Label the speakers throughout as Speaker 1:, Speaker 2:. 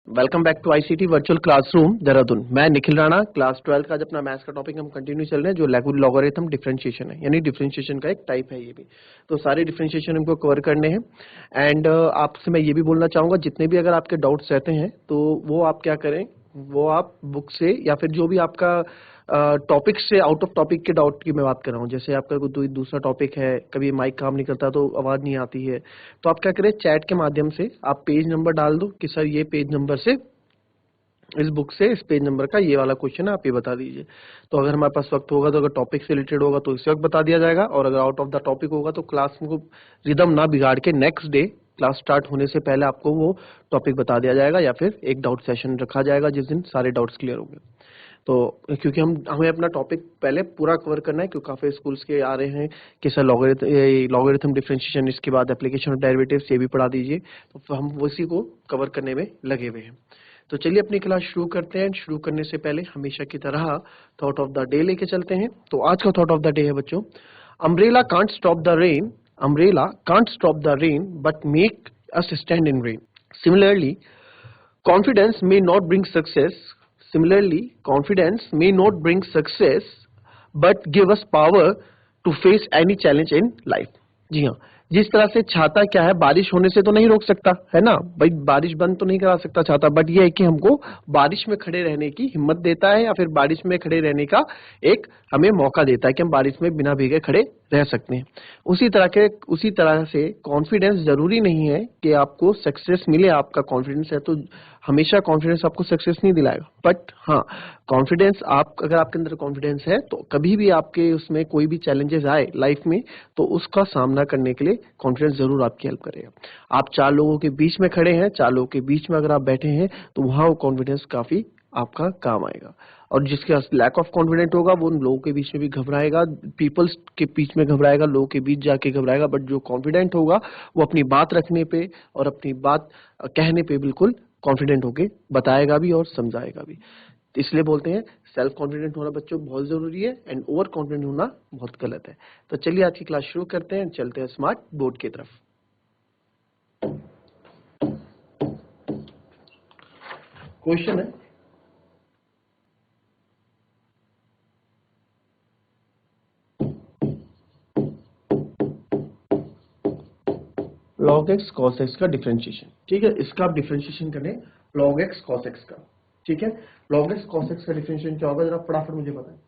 Speaker 1: Welcome back to ICT virtual classroom Dehradun. मैं Nikhil Rana, class 12 का आज अपना मैथ्स का टॉपिक हम कंटिन्यू चल रहे हैं, जो लॉगरिथम डिफरेंशिएशन है, यानी डिफरेंशिएशन का एक टाइप है ये भी। तो सारे डिफरेंशिएशन हमको कवर करने हैं। एंड आपसे मैं ये भी बोलना चाहूंगा, जितने भी अगर आपके डाउट्स रहते हैं तो वो आप क्या करें, वो आप बुक से या फिर जो भी आपका टॉपिक से आउट ऑफ टॉपिक के डाउट की मैं बात कर रहा हूँ। जैसे आपका कोई दूसरा टॉपिक है, कभी माइक काम नहीं करता तो आवाज नहीं आती है, तो आप क्या करें, चैट के माध्यम से आप पेज नंबर डाल दो कि सर ये पेज नंबर से, इस बुक से इस पेज नंबर का ये वाला क्वेश्चन है, आप ये बता दीजिए। तो अगर हमारे पास वक्त होगा तो अगर टॉपिक से रिलेटेड होगा तो इस वक्त बता दिया जाएगा, और अगर आउट ऑफ द टॉपिक होगा तो क्लास को रिदम ना बिगाड़ के नेक्स्ट डे क्लास स्टार्ट होने से पहले आपको वो टॉपिक बता दिया जाएगा, या फिर एक डाउट सेशन रखा जाएगा जिस दिन सारे डाउट्स क्लियर होंगे। तो क्योंकि हमें अपना टॉपिक पहले पूरा कवर करना है, क्योंकि काफी स्कूल्स के आ रहे हैं कि सर लॉगरिथम डिफरेंशिएशन, इसके बाद एप्लीकेशन ऑफ डेरिवेटिव्स ये भी पढ़ा दीजिए, तो हम उसी को कवर करने में लगे हुए हैं। तो चलिए अपनी क्लास शुरू करते हैं। शुरू करने से पहले हमेशा की तरह थॉट ऑफ द डे लेके चलते हैं। तो आज का थॉट ऑफ द डे है बच्चों, umbrella can't stop the rain, umbrella can't stop the rain but make us stand in rain. Similarly confidence may not bring success. Similarly, confidence may not bring success, but give us power to face any challenge in life. जी हाँ, जिस तरह से छाता क्या है, बारिश होने से तो नहीं रोक सकता है ना भाई, बारिश बंद तो नहीं करा सकता छाता, बट ये है कि हमको बारिश में खड़े रहने की हिम्मत देता है, या फिर बारिश में खड़े रहने का एक हमें मौका देता है कि हम बारिश में बिना भीगे खड़े रह सकते हैं। उसी तरह से कॉन्फिडेंस जरूरी नहीं है कि आपको सक्सेस मिले। आपका कॉन्फिडेंस है तो हमेशा कॉन्फिडेंस आपको सक्सेस नहीं दिलाएगा, बट हाँ, कॉन्फिडेंस अगर आपके अंदर कॉन्फिडेंस है तो कभी भी आपके उसमें कोई भी चैलेंजेस आए लाइफ में तो उसका सामना करने के लिए कॉन्फिडेंस जरूर आपकी हेल्प करेगा। आप चार लोगों के बीच में खड़े हैं, चार लोगों के बीच में अगर आप बैठे हैं तो वहां वो कॉन्फिडेंस काफी आपका काम आएगा। और जिसके लैक ऑफ कॉन्फिडेंट होगा वो उन लोगों के बीच में भी घबराएगा, पीपल्स के बीच में घबराएगा, लोगों के बीच जाके घबराएगा, बट जो कॉन्फिडेंट होगा वो अपनी बात रखने पे और अपनी बात कहने पे बिल्कुल कॉन्फिडेंट होके बताएगा भी और समझाएगा भी। इसलिए बोलते हैं सेल्फ कॉन्फिडेंट होना बच्चों बहुत जरूरी है, एंड ओवर कॉन्फिडेंट होना बहुत गलत है। तो चलिए आज की क्लास शुरू करते हैं, चलते हैं स्मार्ट बोर्ड की तरफ। क्वेश्चन है, log x cos x का डिफरेंशिएशन। ठीक है, इसका आप डिफरेंशिएशन करें log x cos x का। ठीक है, log x cos x का डिफरेंशिएशन क्या होगा, जरा फटाफट मुझे बताएं।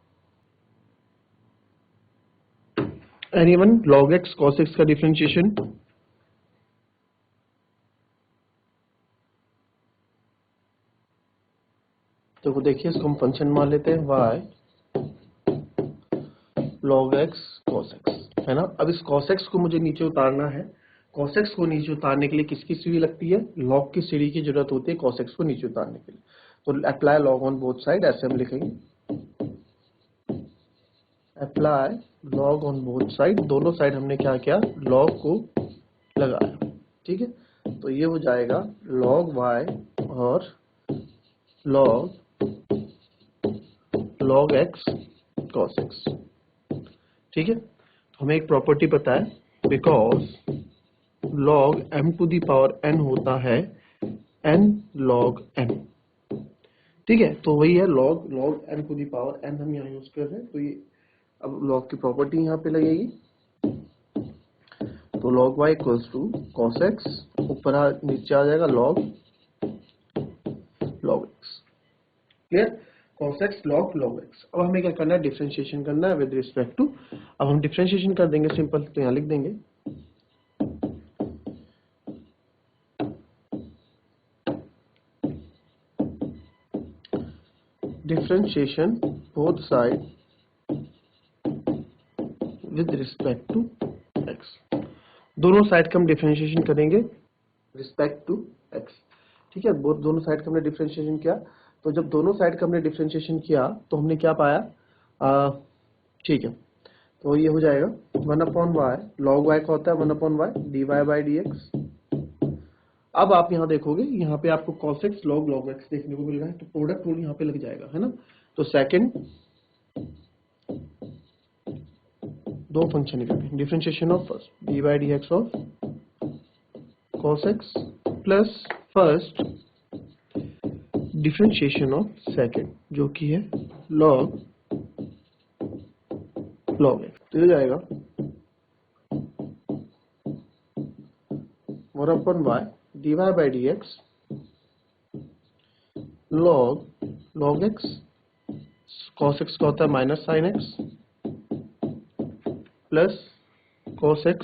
Speaker 1: Anyone, log x cos x का डिफरेंशिएशन? तो देखिए, इसको हम फंक्शन मान लेते हैं y log x cos x, है ना। अब इस cos x को मुझे नीचे उतारना है। cos x को नीचे उतारने के लिए किसकी सीढ़ी लगती है, log की सीढ़ी की जरूरत होती है cos x को नीचे उतारने के लिए। तो apply log on both side, ऐसे हम लिखेंगे, apply log on both side. दोनों साइड हमने क्या किया, log को लगाया। ठीक है, तो ये हो जाएगा log y और log x cos x। ठीक है, तो हमें एक प्रॉपर्टी पता है, because log m to the power n होता है n log m। ठीक है, तो वही है log m to the power n हम यहाँ यूज कर रहे हैं। तो ये अब log की प्रॉपर्टी यहाँ पे लगेगी, तो log y equals to cos x, ऊपर नीचे आ जाएगा log x। Clear, cos x log x। अब हमें क्या करना है, डिफरेंशिएशन करना है विद रिस्पेक्ट टू। अब हम डिफरेंशिएशन कर देंगे सिंपल, तो यहाँ लिख देंगे differentiation both side with respect to x। दोनों साइड का हम डिफरेंशिएशन करेंगे रिस्पेक्ट टू x। ठीक है, दोनों साइड का हमने डिफरेंशिएशन किया, तो जब दोनों साइड का हमने डिफरेंशिएशन किया तो हमने क्या पाया, ठीक है, तो ये हो जाएगा 1/y, log y का होता है 1/y dy/dx। अब आप यहाँ देखोगे, यहाँ पे आपको cos x log x देखने को मिल रहा है, तो प्रोडक्ट रूल यहाँ पे लग जाएगा, है ना। तो सेकंड दो फंक्शन निकलेंगे, differentiation of first dy/dx of cos x plus first differentiation of second जो कि है log x, तो ये जाएगा 1/y dy by dx log x, cos x का होता है minus sine x plus cos x,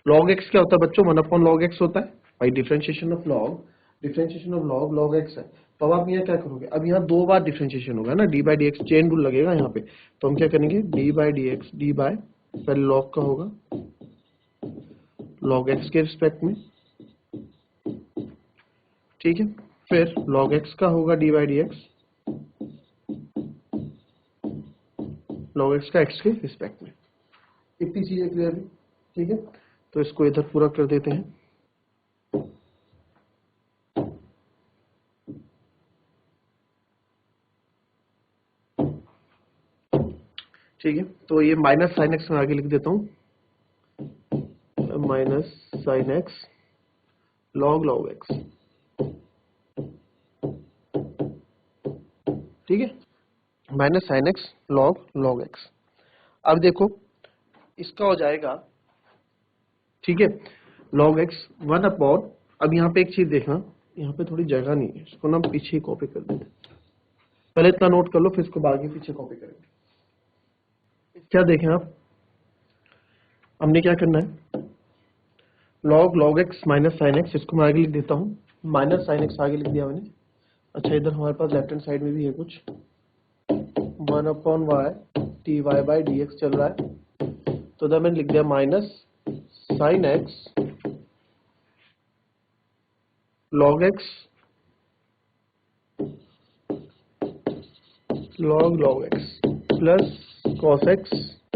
Speaker 1: log x क्या होता है बच्चों 1/log x होता है भाई, डिफरेंशिएशन ऑफ log x है। तो अब आप यहाँ क्या करोगे, अब यहाँ दो बार डिफरेंशिएशन होगा ना, D by D X chain rule लगेगा यहाँ पे, तो हम क्या करेंगे D by D X, D by पहले log का होगा log x के रिस्पेक्ट में, ठीक है, फिर log x का होगा D by D x, log x का x के रिस्पेक्ट में। इतनी चीजें क्लियर है, ठीक है, तो इसको इधर पूरा कर देते हैं। ठीक है, तो ये माइनस साइन एक्स में आगे लिख देता हूं, minus sine x log x, ठीक है, minus sine x log x। अब देखो इसका हो जाएगा, ठीक है, log x 1/, अब यहाँ पे एक चीज देखना, यहाँ पे थोड़ी जगह नहीं है, इसको ना पीछे कॉपी कर देते, पहले इतना नोट कर लो फिर इसको आगे पीछे कॉपी करेंगे। क्या देखें आप, हमने क्या करना है log x minus sine x, इसको मैं आगे लिख देता हूँ, माइनस साइन एक्स आगे लिख दिया मैंने। अच्छा इधर हमारे पास लेफ्ट हैंड साइड में भी है कुछ 1/y dy by dx चल रहा है, तो इधर मैंने लिख दिया minus sine x log x log x plus cos x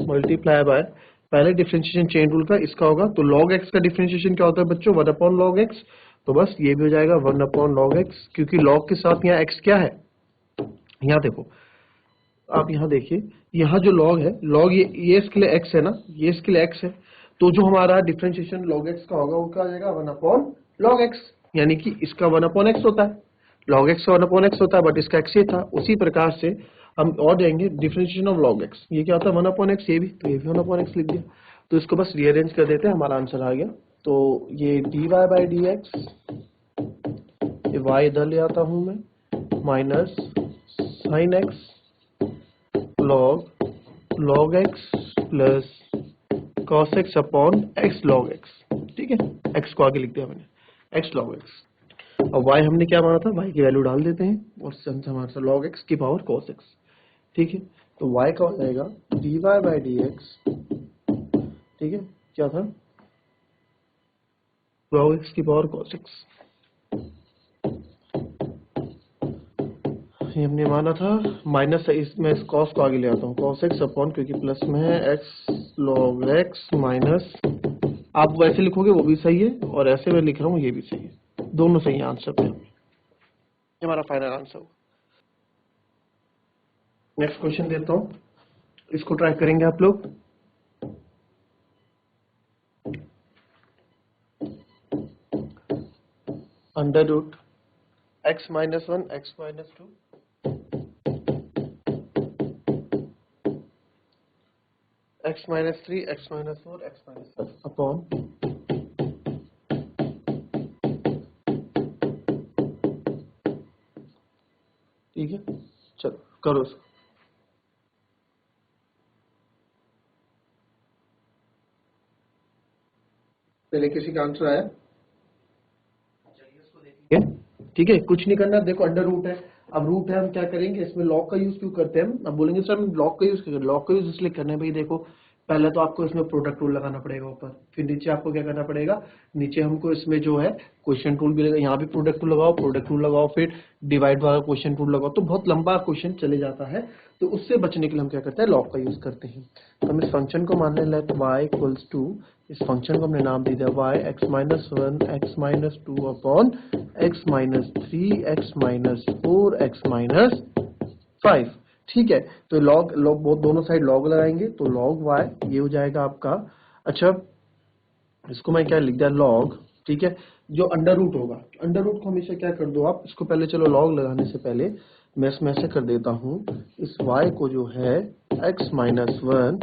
Speaker 1: multiply by, पहले डिफरेंशिएशन चेन रूल का इसका होगा, तो log x का डिफरेंशिएशन क्या होता है बच्चों 1/log x, तो बस ये भी हो जाएगा 1/log x, क्योंकि log के साथ यहाँ x क्या है, यहाँ देखो आप यहाँ देखिए, यहाँ जो log है, log ये इसके लिए x है ना, ये इसके लिए x है, तो जो हमारा डिफरेंशिएशन log x का होगा वो क्या हो जाएगा 1/log x, यानी कि इसका 1/x होता है, log x का 1/x होता है, बट इसका x ही था। उसी प्रकार से हम और देंगे डिफरेंशिएशन ऑफ log x, ये क्या होता है 1/x, ये भी, तो ये भी 1/x लिख दिया, तो इसको बस रीअरेंज कर देते हैं, हमारा आंसर आ गया। तो ये dy बाई डी एक्स, ये y इधर ले आता हूं मैं, minus sine x log x plus cos x upon x log x, ठीक है, x को आगे लिख दिया मैंने x log x। अब y हमने क्या माना था, y की वैल्यू डाल देते हैं और हमारा log x की पावर cos x, ठीक है, तो y का हो जाएगा dy बाई डी एक्स, ठीक है, क्या था log x की पावर cos x, ये हमने माना था माइनस, इसमें इस cos को आगे ले आता हूँ cos x अपॉन, क्योंकि प्लस में है x log x माइनस, आप वैसे लिखोगे वो भी सही है और ऐसे मैं लिख रहा हूँ ये भी सही है, दोनों सही है आंसर पे, ये हमारा फाइनल आंसर होगा। नेक्स्ट क्वेश्चन देता हूँ, इसको ट्राई करेंगे आप लोग। Under root x minus 1 x minus 2 x minus 3 x minus 4 x minus 7 upon ठीक है, चलो करो इसको। पहले किसी का आंसर आया, ठीक है, कुछ नहीं करना, देखो अंडर रूट है, अब रूट है, हम क्या करेंगे इसमें लॉग का यूज क्यों करते हैं हम, अब बोलेंगे सर हम लॉग का यूज क्यों करें, लॉग का यूज इसलिए करना है भाई, देखो पहले तो आपको इसमें प्रोडक्ट रूल लगाना पड़ेगा ऊपर, फिर नीचे आपको क्या करना पड़ेगा, नीचे हमको इसमें जो है क्वेश्चन रूल भी लगेगा, यहाँ भी प्रोडक्ट रूल लगाओ, फिर डिवाइड वाला क्वेश्चन रूल लगाओ, तो बहुत लंबा क्वेश्चन चले जाता है, तो उससे बचने के लिए हम क्या करते हैं लॉग का यूज करते हैं। तो हम इस फंक्शन को मान लें लेट y इक्वल्स टू, इस फंक्शन को हमने नाम दे दिया y x minus 1 x minus 2 upon x minus 3 x minus 4 x minus 5, ठीक है, तो लॉग बहुत दोनों साइड लॉग लगाएंगे, तो लॉग y ये हो जाएगा आपका, अच्छा इसको मैं क्या लिख दिया लॉग, ठीक है। जो अंडर रूट होगा, अंडर रूट को हमेशा क्या कर दो आप, इसको पहले चलो लॉग लगाने से पहले मैं इसमें ऐसे कर देता हूँ, इस y को जो है x minus one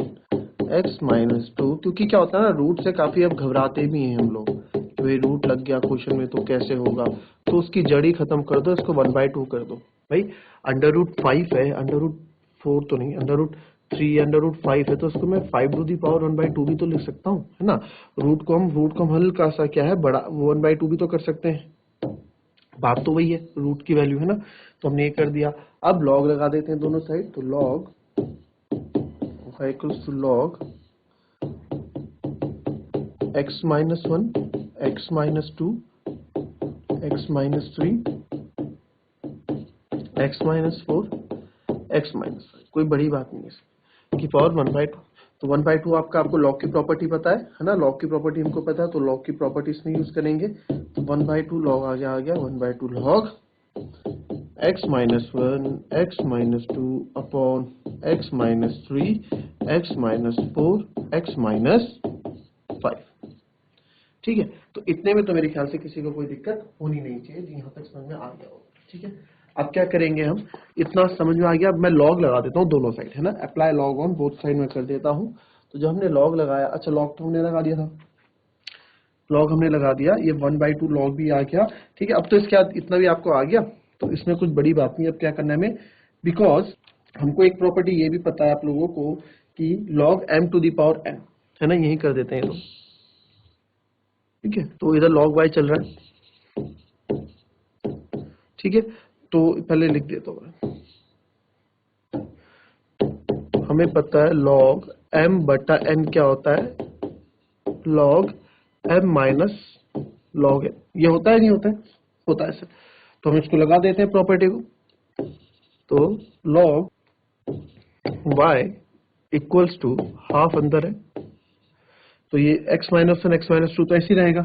Speaker 1: X minus to, क्योंकि क्या होता है ना, रूट से काफी अब घबराते भी हैं हम लोग, भाई रूट लग गया क्वेश्चन में तो कैसे होगा, तो उसकी जड़ी खत्म कर दो, इसको 1/2 कर दो। भाई अंडर रूट 5 है, अंडर रूट 4 तो नहीं, अंडर रूट 3 अंडर रूट 5 है, तो उसको मैं 5 टू दी पावर 1/2 भी तो लिख सकता हूँ, है ना। रूट को हम हल्का सा क्या है बड़ा 1/2 भी तो कर सकते हैं, बात तो वही है, रूट की वैल्यू है ना। तो हमने ये कर दिया। अब लॉग लगा देते हैं दोनों साइड, तो log equals to log x minus one X minus two X minus three X minus four X minus five, कोई बड़ी बात नहीं है की पावर 1/2। तो 1/2 आपको लॉग की प्रॉपर्टी पता है ना, लॉग की प्रॉपर्टी हमको पता है, तो लॉग की प्रॉपर्टी इसमें यूज करेंगे। तो 1/2 लॉग आ गया 1/2 log x minus one X minus two upon x minus three X minus four X minus five. ठीक है, तो इतने में तो मेरे ख्याल से किसी को कोई दिक्कत होनी नहीं चाहिए, यहाँ तक समझ में आ गया होगा। ठीक है, अब क्या करेंगे हम, इतना समझ में आ गया, अब मैं लॉग लगा देता हूँ दोनों साइड, है ना, apply log on both side में कर देता हूँ। तो जब हमने लॉग लगाया, अच्छा लॉग तो हमने लगा दिया था, लॉग हमने लगा दिया, ये 1/2 लॉग भी आ गया। ठीक है, अब तो इसके बाद इतना भी आपको आ गया, तो इसमें कुछ बड़ी बात नहीं। अब क्या करना है हमें, बिकॉज हमको एक प्रॉपर्टी ये भी पता है आप लोगों को कि log m to the power n, है ना, यही कर देते हैं लोग। ठीक है, तो इधर log y चल रहा है। ठीक है, तो पहले लिख देता हूँ, हमें पता है log m बटा n क्या होता है, log m minus log n, ये होता है नहीं होता है, होता है सर। तो हम इसको लगा देते हैं प्रॉपर्टी को, तो log y equals to half अंदर है, तो ये x minus one X minus two तो ऐसे ही रहेगा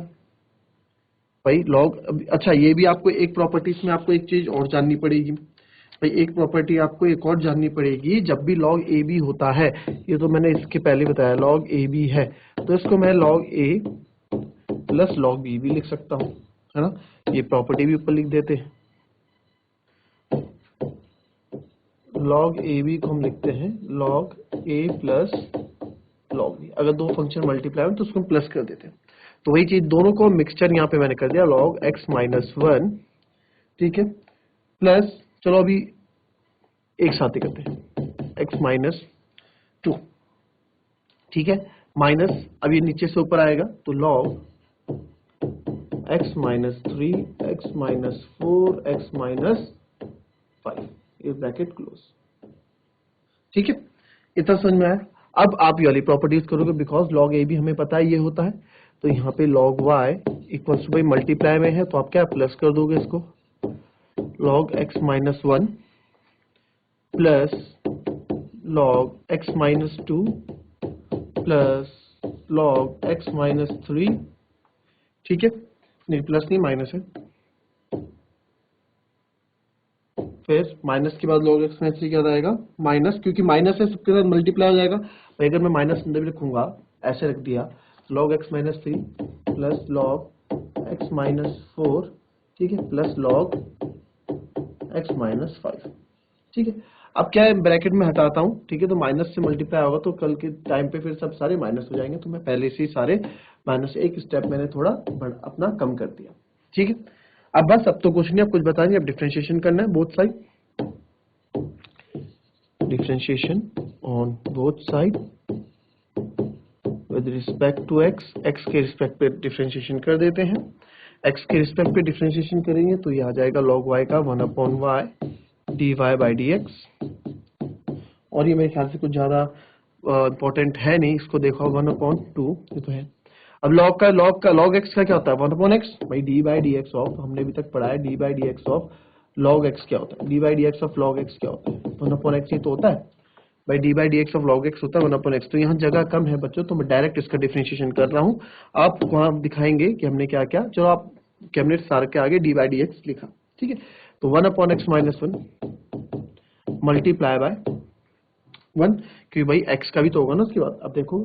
Speaker 1: भाई log। अच्छा ये भी आपको एक प्रॉपर्टीज में आपको एक चीज और जाननी पड़ेगी भाई, एक प्रॉपर्टी आपको एक और जाननी पड़ेगी, जब भी log a b होता है, ये तो मैंने इसके पहले बताया, log a b है तो इसको मैं log a plus log b भी लिख सकता हूँ, है ना, ये प्रॉपर्टी भी ऊपर लिख देते हैं। log a b को हम लिखते हैं log a plus log b, अगर दो फंक्शन मल्टीप्लाई हो तो उसको हम प्लस कर देते हैं। तो वही चीज दोनों को मिक्सचर यहाँ पे मैंने कर दिया, log x माइनस वन, ठीक है, प्लस चलो अभी एक साथ ही करते हैं x माइनस टू, ठीक है, माइनस अब ये नीचे से ऊपर आएगा, तो log x minus three X minus four X minus five, ये ब्रैकेट क्लोज। ठीक है, इतना समझ में आया। अब आप ये वाली प्रॉपर्टीज करोगे, बिकॉज log a भी हमें पता है ये होता है, तो यहाँ पे log y इक्वल्स टू भाई मल्टीप्लाई में है, तो आप क्या प्लस कर दोगे इसको, log x minus one plus log x minus two plus log x minus three, ठीक है, नहीं प्लस नहीं माइनस है, फिर माइनस के बाद log x माइनस थ्री क्या आएगा माइनस, क्योंकि माइनस है सबके साथ मल्टीप्लाई हो जाएगा, तो अगर मैं माइनस अंदर भी रखूंगा, ऐसे रख दिया, log x minus three plus log x minus four, ठीक है, plus log x minus five. ठीक है, अब क्या है ब्रैकेट में हटाता हूं, ठीक है, तो माइनस से मल्टीप्लाई होगा तो कल के टाइम पे फिर सब सारे माइनस हो जाएंगे, तो मैं पहले से ही सारे माइनस, एक स्टेप मैंने थोड़ा अपना कम कर दिया। ठीक है, अब बस अब तो कुछ नहीं, अब कुछ बताएंगे, अब डिफरेंशिएशन करना है both side, differentiation on both side with respect to x, x के रिस्पेक्ट पे डिफरेंशिएशन कर देते हैं, x के रिस्पेक्ट पे डिफरेंशिएशन करेंगे तो ये आ जाएगा log y का 1/y dy बाई dx, और ये मेरे ख्याल से कुछ ज्यादा इंपॉर्टेंट है नहीं, इसको देखो 1/2 ये तो है। अब log x का क्या होता है 1/x भाई d by D x of, हमने अभी तक पढ़ा है d by D x of log x क्या होता है, d by D x of log x क्या होता है 1/x, ही तो होता है भाई, d by D x of log x होता है 1/x। तो यहाँ जगह कम है बच्चों, तो मैं डायरेक्ट इसका डिफरेंशिएशन कर रहा हूँ, आप वहां दिखाएंगे कि हमने क्या क्या, चलो आप कैबिनेट सार के आगे d बाई डी एक्स लिखा, ठीक है, तो 1/x minus one multiply by one, क्योंकि भाई x का भी तो होगा ना उसके बाद। अब देखो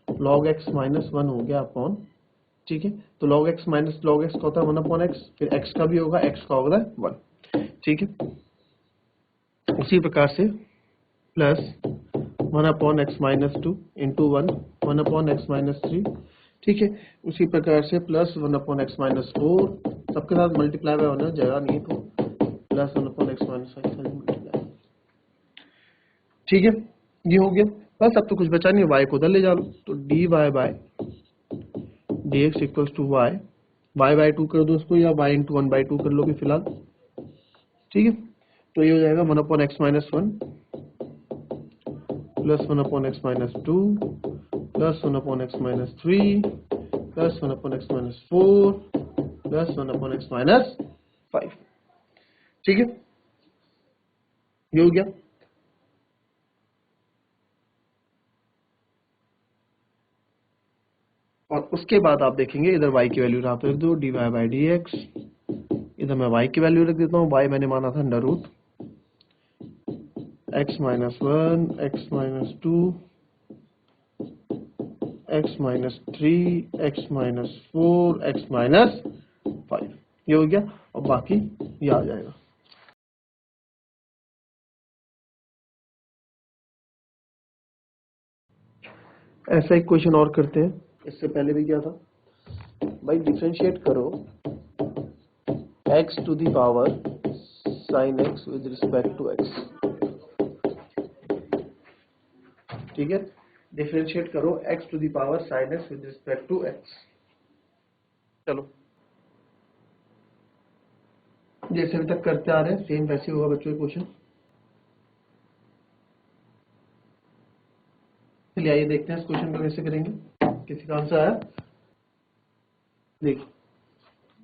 Speaker 1: log x माइनस वन हो गया अपॉन ठीक है। तो log x minus log x का होता है 1 अपॉन एक्स, फिर x का भी होगा, x का होगा 1, ठीक है। उसी प्रकार से plus 1 upon x minus 2 into 1 upon x minus 3, ठीक है। उसी प्रकार से प्लस 1 अपॉन एक्स माइनस 4, सबके साथ मल्टीप्लाई बाय होना, जगह नहीं तो plus 1 upon x minus 5 multiply, ठीक है। ये हो गया बस, अब तो कुछ बचा नहीं, y को उधर ले जा लो, तो dy by dx equals to y, y by 2 कर दो उसको, या y इंटू 1/2 कर लोगे फिलहाल, ठीक है। तो ये हो जाएगा 1 upon x minus 1 plus 1 upon x minus 2 plus 1 upon x minus 3 plus 1 upon x minus 4 plus 1 upon x minus 5, ठीक है। ये हो गया। और उसके बाद आप देखेंगे इधर y की वैल्यू यहाँ पे रख दो, dy बाई डी एक्स, इधर मैं y की वैल्यू रख देता हूँ, y मैंने माना था under root x minus 1 x minus 2 x minus 3 x minus 4 x minus 5, ये हो गया। और बाकी ये आ जाएगा। ऐसा एक क्वेश्चन और करते हैं, इससे पहले भी क्या था भाई, डिफरेंशिएट करो x to the power sin x with respect to x, ठीक है। डिफरेंशिएट करो x to the power sin x with respect to x। चलो जैसे अभी तक करते आ रहे हैं सेम वैसे होगा बच्चों का क्वेश्चन। चलिए आइए देखते हैं इस क्वेश्चन को कैसे करेंगे। किसी का आंसर आया? देखिए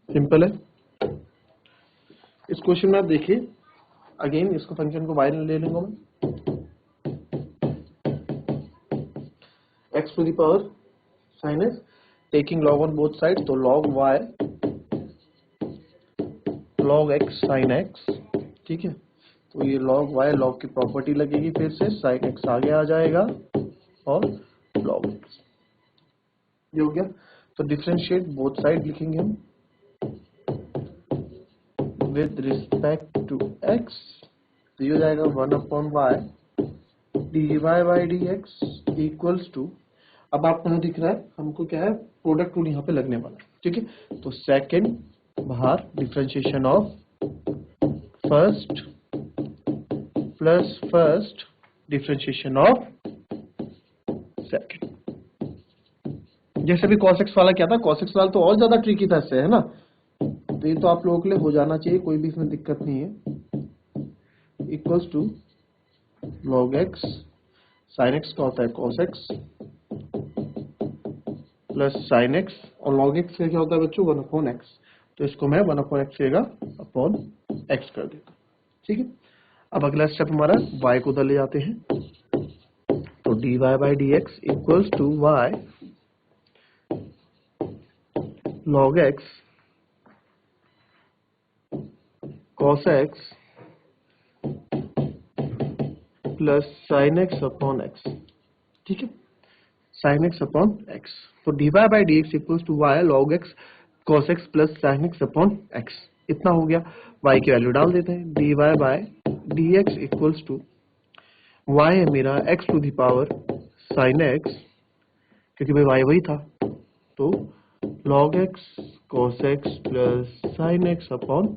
Speaker 1: सिंपल है। इस क्वेश्चन में आप देखिए, अगेन इसको फंक्शन को y ले लूंगा मैं, x to the power sin x, taking log on both side, तो log y log x sin x, ठीक है। तो ये log y log की प्रॉपर्टी लगेगी, फिर से sin x आगे आ जाएगा और log x, ये हो गया। तो डिफरेंशिएट बोथ साइड लिखेंगे हम विद रिस्पेक्ट टू x, तो ये हो जाएगा 1 upon y dy by D X equals to, अब आपको यहाँ दिख रहा है हमको क्या है, प्रोडक्ट रूल यहाँ पे लगने वाला है, ठीक है। तो सेकंड बाहर differentiation of first plus first differentiation of second. जैसे भी cos x वाला क्या था, cos x वाला तो और ज्यादा ट्रिकी था इससे, है ना। तो ये तो आप लोगों के लिए हो जाना चाहिए, कोई भी इसमें दिक्कत नहीं है। Equals to log x sin x का होता है cos x plus sin x, और log x का क्या होता है बच्चों 1 अपॉन x, तो इसको मैं 1 अपॉन x रहेगा अपॉन x कर देता, ठीक है। अब अगला स्टेप हमारा y को उधर ले जाते हैं, तो dy by D X equals to y log x cos x plus sin x upon x, ठीक है, sin x अपॉन x। तो dy by D X equals to y log x cos x plus sin x upon x, इतना हो गया। y की value डाल देते हैं, dy by D X equals to y है मेरा x to the power sin x, क्योंकि भाई y वही था, तो log x cos x plus sin x upon,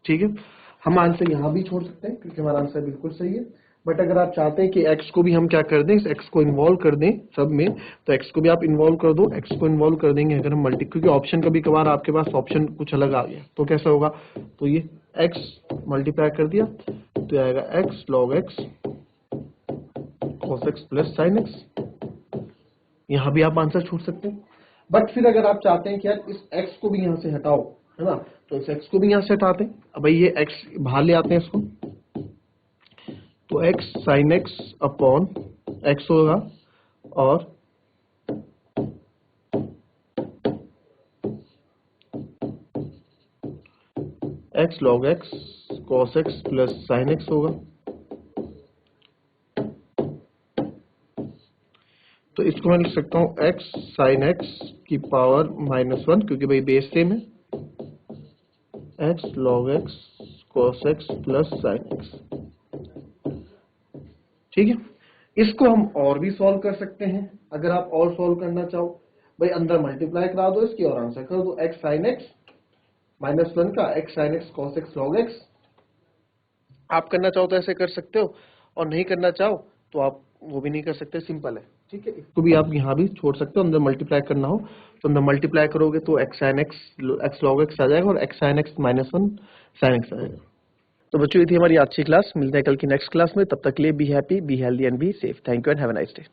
Speaker 1: ठीक है। हम आंसर यहाँ भी छोड़ सकते हैं क्योंकि हमारा आंसर बिल्कुल सही है, बट अगर आप चाहते हैं कि x को भी हम क्या कर दें, इस x को इन्वॉल्व कर दें सब में, तो x को भी आप इन्वॉल्व कर दो। x को इन्वॉल्व कर देंगे अगर हम मल्टी, क्योंकि ऑप्शन कभी कभार आपके पास ऑप्शन कुछ अलग आ गया तो कैसा होगा, तो ये x मल्टीप्लाई कर दिया तो आएगा x log x cos x plus sin x। यहाँ भी आप आंसर छोड़ सकते हैं, बट फिर अगर आप चाहते हैं कि यार इस x को भी यहाँ से हटाओ, है ना, तो इस x को भी यहाँ से हटाते हैं। अब भाई ये x बाहर ले आते हैं इसको, तो x sin x upon x होगा, और x log x cos x plus sin x होगा। तो इसको मैं लिख सकता हूँ x sin x की पावर -1, क्योंकि भाई बेस सेम है, x log x cos x plus sin x। ठीक है, इसको हम और भी सॉल्व कर सकते हैं। अगर आप और सॉल्व करना चाहो, भाई अंदर मल्टीप्लाई करा दो इसकी और आंसर कर दो। x sin x -1 का x sin x cos x log x। आप करना चाहो तो ऐसे कर सकते हो, और नहीं करना चाहो तो आप वो भी नहीं कर सकते, सिंपल है। ठीक है, इसको भी आप यहाँ भी छोड़ सकते हो। अंदर मल्टीप्लाई करना हो तो अंदर मल्टीप्लाई करोगे तो x sin x log x आ जाएगा, और x sin x -1 sin x आ जाएगा। तो बच्चों, ये थी हमारी आज की क्लास। मिलते हैं कल की नेक्स्ट क्लास में। तब तक के लिए be happy, be healthy and be safe. Thank you and have a nice day.